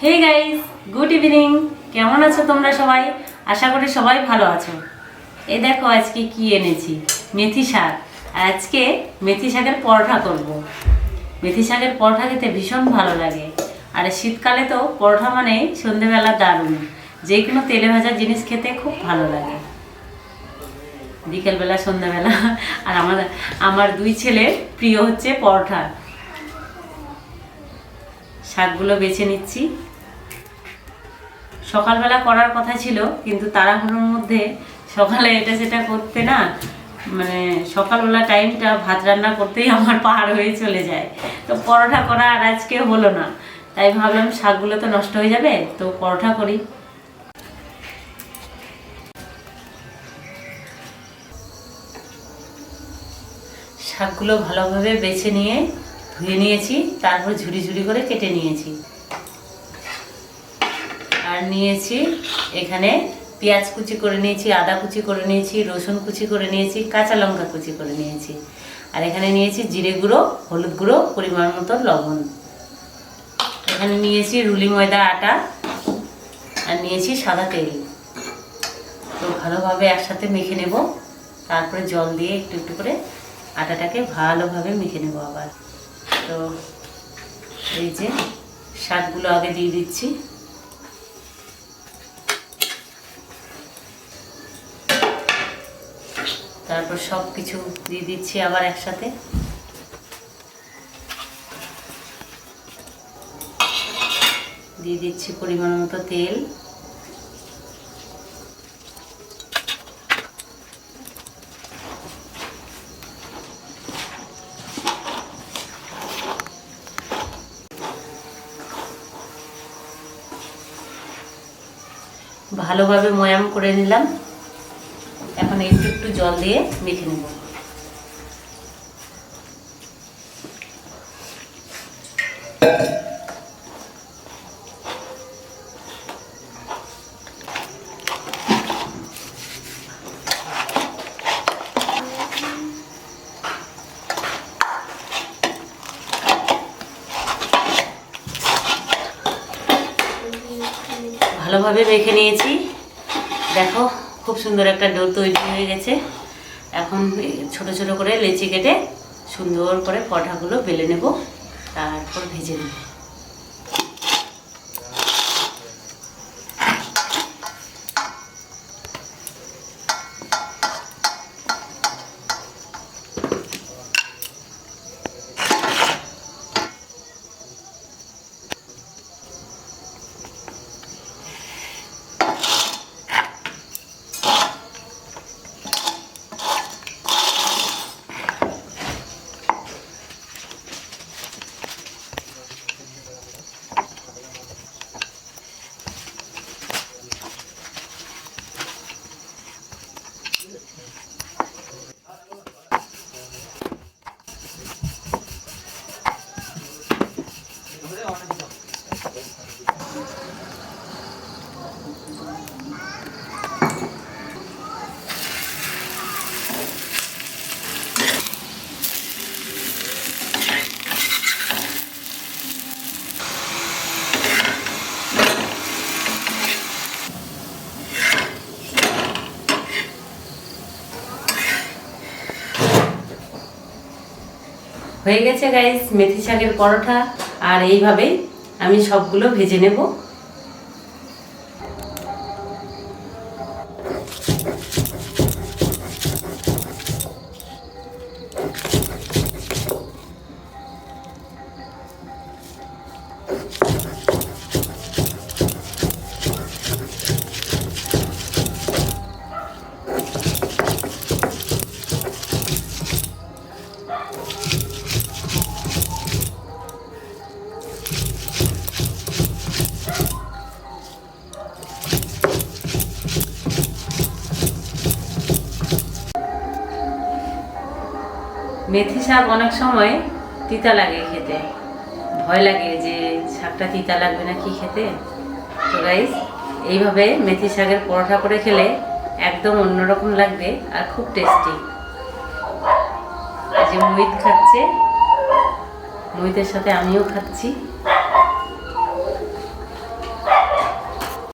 Hey guys, good evening. কেমন আছো তোমরা সবাই? আশা করি সবাই ভালো আছো। এই দেখো আজকে কি এনেছি, মেথি শাক। আর আজকে মেথি শাকের পরোটা করব। মেথি শাকের পরোটা খেতে ভীষণ ভালো লাগে। আর শীতকালে তো পরোটা মানে সন্ধেবেলা দারুণ, যে কোনো তেলে ভাজা জিনিস খেতে খুব ভালো লাগে বিকেলবেলা সন্ধ্যাবেলা। আর আমার দুই ছেলের প্রিয় হচ্ছে পরোটা। শাকগুলো বেছে নিচ্ছি। সকালবেলা করার কথা ছিল, কিন্তু তাড়াহুড়োর মধ্যে সকালে এটা সেটা করতে না, মানে সকালবেলা টাইমটা ভাত রান্না করতেই আমার পার হয়ে চলে যায়। তো পরোটা করা আর আজকে হলো না, তাই ভাবলাম শাকগুলো তো নষ্ট হয়ে যাবে, তো পরোটা করি। শাকগুলো ভালোভাবে বেছে নিয়ে ধুয়ে নিয়েছি, তারপর ঝুড়ি ঝুড়ি করে কেটে নিয়েছি। আর নিয়েছি এখানে পেঁয়াজ কুচি করে নিয়েছি, আদা কুচি করে নিয়েছি, রসুন কুচি করে নিয়েছি, কাঁচা লঙ্কা কুচি করে নিয়েছি। আর এখানে নিয়েছি জিরে গুঁড়ো, হলুদ গুঁড়ো, পরিমাণ মতো লবণ। এখানে নিয়েছি রুলি ময়দা আটা, আর নিয়েছি সাদা তেল। তো ভালোভাবে একসাথে মেখে নেব, তারপরে জল দিয়ে একটু একটু করে আটাটাকে ভালোভাবে মেখে নেব আবার। তো এই যে শাকগুলো আগে দিয়ে দিচ্ছি। তারপর সব কিছু দিয়ে দিচ্ছি আবার একসাথে। দিয়ে দিচ্ছি পরিমাণ মতো তেল। ভালোভাবে ময়াম করে নিলাম। এখন একটু একটু জল দিয়ে মেখে নেব। ভালোভাবে মেখে নিয়েছি। দেখো খুব সুন্দর একটা ডো তৈরি হয়ে গেছে। এখন ছোট ছোট করে লেচি কেটে সুন্দর করে পরোটাগুলো বেলে নেব, তারপর ভেজে নেব। হয়ে গেছে গাইস মেথি শাকের পরোটা। আর এইভাবেই আমি সবগুলো ভেজে নেব। মেথি শাক অনেক সময় তিতা লাগে খেতে, ভয় লাগে যে শাকটা তিতা লাগবে না কি খেতে। তো গাইস এইভাবে মেথি শাকের পরোটা করে খেলে একদম অন্যরকম লাগবে আর খুব টেস্টি। এই যে মুইত খাচ্ছে, মুইতের সাথে আমিও খাচ্ছি।